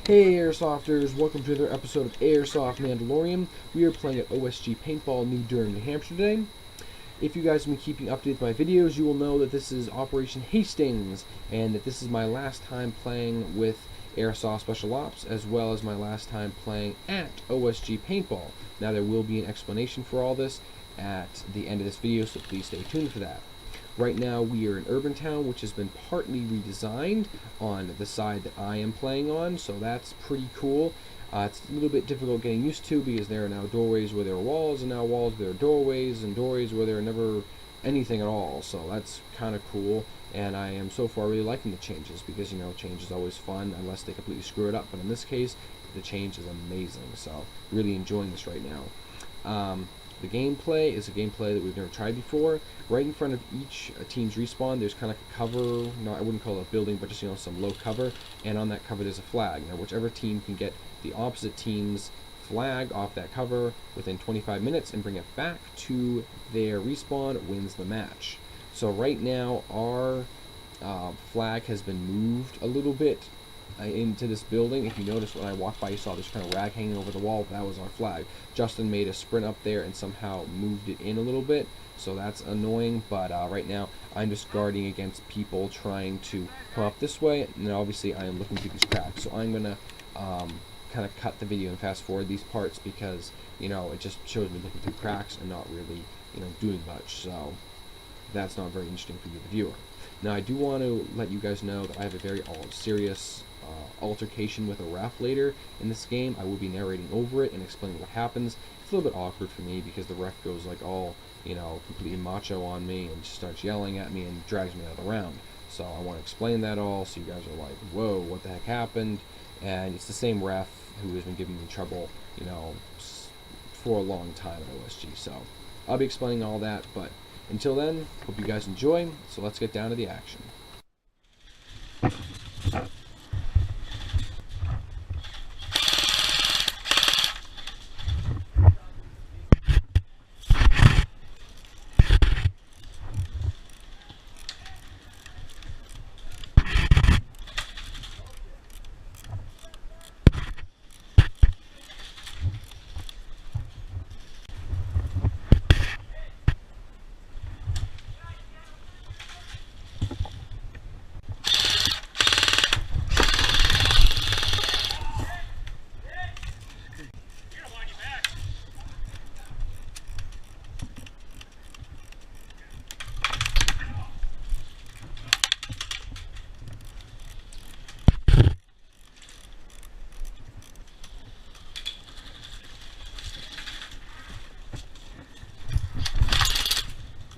Hey Airsofters, welcome to another episode of Airsoft Mandalorian. We are playing at OSG Paintball New Durham, New Hampshire today. If you guys have been keeping up to date with my videos, you will know that this is Operation Hastings, and that this is my last time playing with Airsoft Special Ops, as well as my last time playing at OSG Paintball. Now there will be an explanation for all this at the end of this video, so please stay tuned for that. Right now we are in Urban Town, which has been partly redesigned on the side that I am playing on, so that's pretty cool. It's a little bit difficult getting used to because there are now doorways where there are walls, and now walls where there are doorways, and doorways where there are never anything at all, so that's kind of cool. And I am so far really liking the changes because, you know, change is always fun unless they completely screw it up, but in this case the change is amazing, so really enjoying this right now. The gameplay is a gameplay that we've never tried before. Right in front of each team's respawn, there's kind of like a cover, no, I wouldn't call it a building, but just, you know, some low cover, and on that cover there's a flag. Now, whichever team can get the opposite team's flag off that cover within 25 minutes and bring it back to their respawn wins the match. So right now, our flag has been moved a little bit into this building. If you notice, when I walked by, you saw this kind of rag hanging over the wall. That was our flag. Justin made a sprint up there and somehow moved it in a little bit, so that's annoying. But right now I'm just guarding against people trying to come up this way, and then obviously I am looking through these cracks. So I'm gonna kind of cut the video and fast forward these parts because, you know, it just shows me looking through cracks and not really, you know, doing much. So that's not very interesting for you, the viewer. Now I do want to let you guys know that I have a very serious altercation with a ref later in this game. I will be narrating over it and explaining what happens. It's a little bit awkward for me because the ref goes like all, you know, completely macho on me and just starts yelling at me and drags me out of the round. So I want to explain that all so you guys are like, whoa, what the heck happened? And it's the same ref who has been giving me trouble, you know, for a long time at OSG. So I'll be explaining all that, but until then, hope you guys enjoy. So let's get down to the action.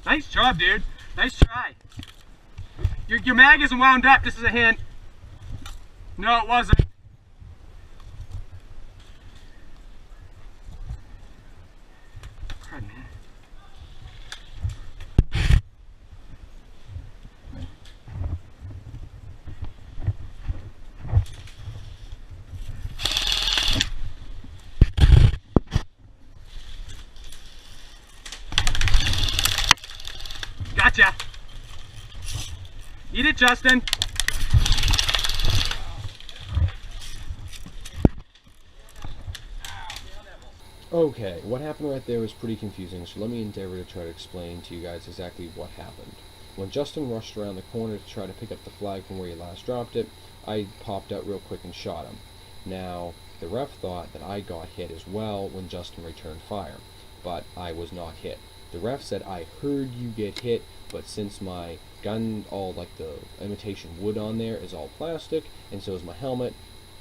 Nice job, dude. Nice try. Your mag isn't wound up. This is a hint. No, it wasn't. Crud, man. Gotcha. Eat it, Justin. Okay, what happened right there was pretty confusing, so let me endeavor to try to explain to you guys exactly what happened. When Justin rushed around the corner to try to pick up the flag from where he last dropped it, I popped out real quick and shot him. Now, the ref thought that I got hit as well when Justin returned fire, but I was not hit. The ref said, I heard you get hit, but since my gun, all like the imitation wood on there is all plastic, and so is my helmet,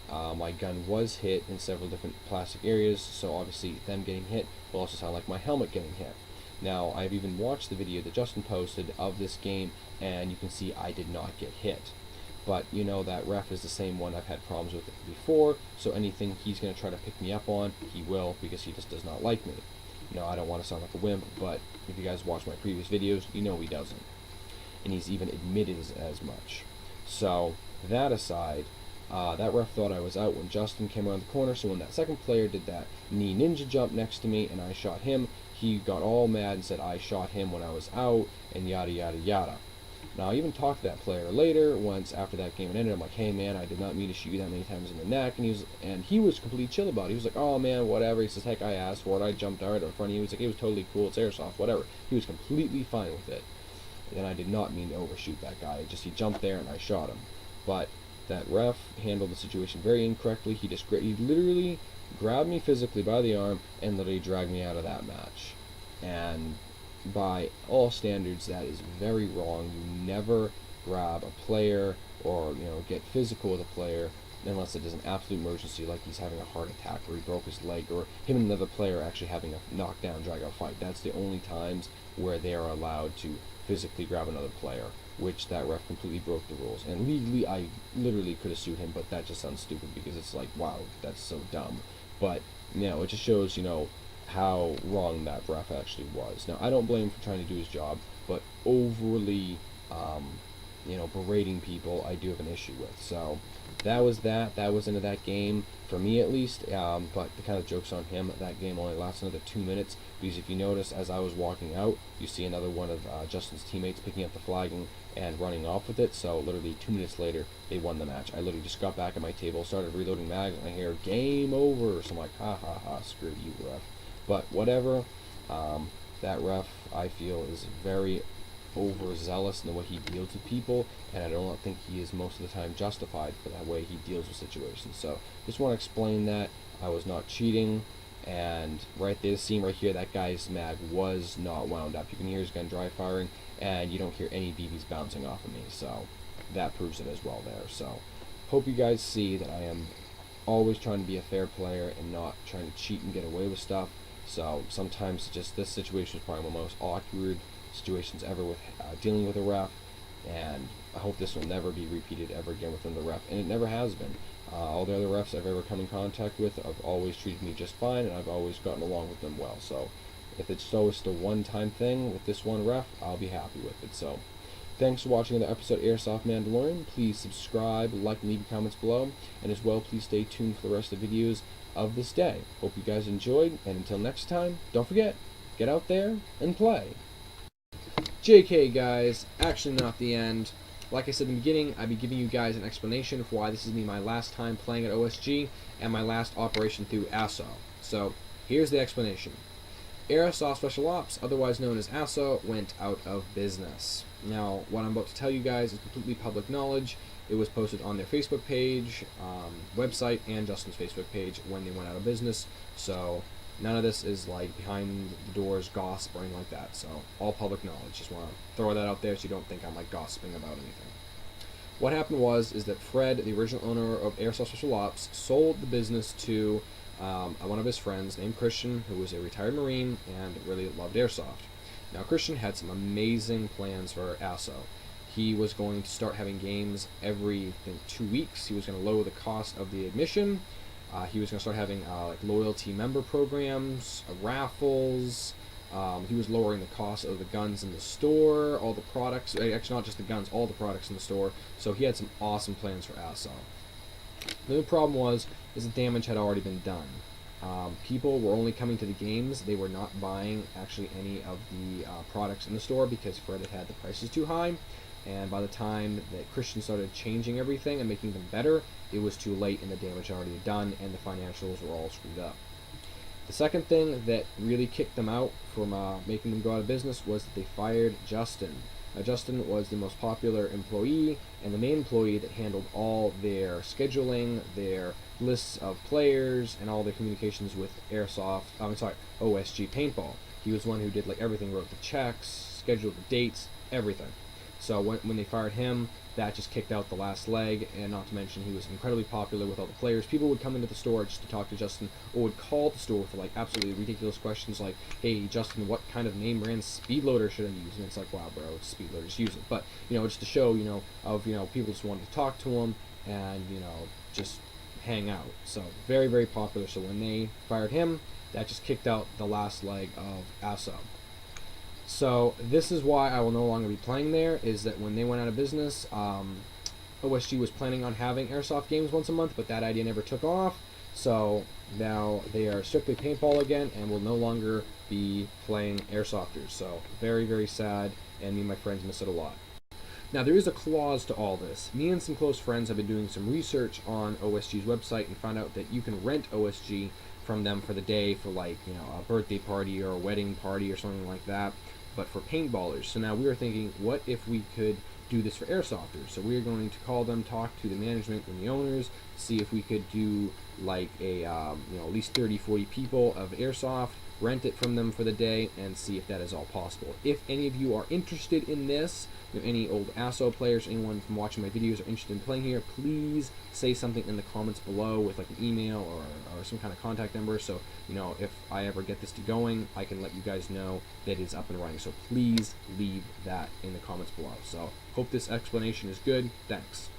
my gun was hit in several different plastic areas, so obviously them getting hit will also sound like my helmet getting hit. Now, I've even watched the video that Justin posted of this game, and you can see I did not get hit. But you know that ref is the same one I've had problems with before, so anything he's going to try to pick me up on, he will, because he just does not like me. You know, I don't want to sound like a wimp, but if you guys watch my previous videos, you know he doesn't. And he's even admitted as much. So, that aside, that ref thought I was out when Justin came around the corner, so when that second player did that knee ninja jump next to me and I shot him, he got all mad and said I shot him when I was out, and yada yada yada. Now, I even talked to that player later, once after that game ended. I'm like, hey man, I did not mean to shoot you that many times in the neck. And he was completely chill about it. He was like, oh man, whatever. He says, heck, I asked for it. I jumped out in front of you. He's like, it was totally cool. It's airsoft, whatever. He was completely fine with it. And I did not mean to overshoot that guy. He jumped there and I shot him. But that ref handled the situation very incorrectly. He literally grabbed me physically by the arm and literally dragged me out of that match. And by all standards, that is very wrong. You never grab a player or get physical with a player unless it is an absolute emergency, like he's having a heart attack or he broke his leg, or him and another player actually having a knockdown, drag out fight. That's the only times where they are allowed to physically grab another player, which that ref completely broke the rules. And legally, I literally could have sued him, but that just sounds stupid because it's like, wow, that's so dumb. But it just shows how wrong that ref actually was. Now, I don't blame him for trying to do his job, but overly berating people, I do have an issue with. So that was into that game, for me at least. But the kind of joke's on him. That game only lasts another 2 minutes, because if you notice, as I was walking out, you see another one of Justin's teammates picking up the flagging and running off with it. So literally 2 minutes later, they won the match. I literally just got back at my table, started reloading mags, and I hear game over. So I'm like, ha ha ha, screw you, ref. But whatever. That ref, I feel, is very overzealous in the way he deals with people, and I don't think he is most of the time justified for the way he deals with situations. So just want to explain that I was not cheating, and right there, scene right here, that guy's mag was not wound up. You can hear his gun dry firing, and you don't hear any BBs bouncing off of me, so that proves it as well there. So hope you guys see that I am always trying to be a fair player and not trying to cheat and get away with stuff. So sometimes just this situation is probably one of the most awkward situations ever with dealing with a ref, and I hope this will never be repeated ever again within the ref, and it never has been. All the other refs I've ever come in contact with have always treated me just fine, and I've always gotten along with them well. So if it's always a one-time thing with this one ref, I'll be happy with it. So thanks for watching another episode of Airsoft Mandalorian. Please subscribe, like, and leave your comments below, and as well, please stay tuned for the rest of the videos of this day. Hope you guys enjoyed, and until next time, don't forget, get out there and play. JK, guys, actually not the end. Like I said in the beginning, I'll be giving you guys an explanation for why this is my last time playing at OSG and my last operation through A.S.S.O. So here's the explanation. A.S.S.O Special Ops, otherwise known as A.S.S.O, went out of business. Now, what I'm about to tell you guys is completely public knowledge. It was posted on their Facebook page, website, and Justin's Facebook page when they went out of business. So none of this is like behind the doors gossip or anything like that. So all public knowledge. Just want to throw that out there so you don't think I'm like gossiping about anything. What happened is that Fred, the original owner of A.S.S.O Special Ops, sold the business to one of his friends named Christian, who was a retired Marine and really loved airsoft. Now, Christian had some amazing plans for A.S.S.O. He was going to start having games every, I think, 2 weeks. He was going to lower the cost of the admission. He was going to start having like loyalty member programs, raffles. He was lowering the cost of the guns in the store, all the products. Actually, not just the guns, all the products in the store. So he had some awesome plans for A.S.S.O. The only problem is the damage had already been done. People were only coming to the games. They were not buying actually any of the products in the store because Fred had the prices too high. And by the time that Christian started changing everything and making them better, it was too late and the damage already done and the financials were all screwed up. The second thing that really kicked them out from making them go out of business was that they fired Justin. Now, Justin was the most popular employee and the main employee that handled all their scheduling, their lists of players, and all their communications with OSG Paintball. He was the one who did like everything, wrote the checks, scheduled the dates, everything. So when they fired him, that just kicked out the last leg, and not to mention he was incredibly popular with all the players. People would come into the store just to talk to Justin, or would call the store for like absolutely ridiculous questions like, hey Justin, what kind of name brand speed loader should I use? And it's like, wow bro, it's speed loader, just use it. But just to show, people just wanted to talk to him and just hang out. So very, very popular. So when they fired him, that just kicked out the last leg of A.S.S.O. So this is why I will no longer be playing there, is that when they went out of business, OSG was planning on having airsoft games once a month, but that idea never took off. So now they are strictly paintball again and will no longer be playing airsofters. So very, very sad, and me and my friends miss it a lot. Now, there is a clause to all this. Me and some close friends have been doing some research on OSG's website and found out that you can rent OSG from them for the day for, like, you know, a birthday party or a wedding party or something like that, but for paintballers. So now we were thinking, what if we could do this for airsofters? So we are going to call them, talk to the management and the owners, see if we could do like a you know, at least 30-40 people of airsoft, rent it from them for the day, and see if that is all possible. If any of you are interested in this, you know, any old A.S.S.O players, anyone from watching my videos are interested in playing here, please say something in the comments below with like an email or some kind of contact number, so you know, if I ever get this to going, I can let you guys know that it's up and running. So please leave that in the comments below. So hope this explanation is good. Thanks.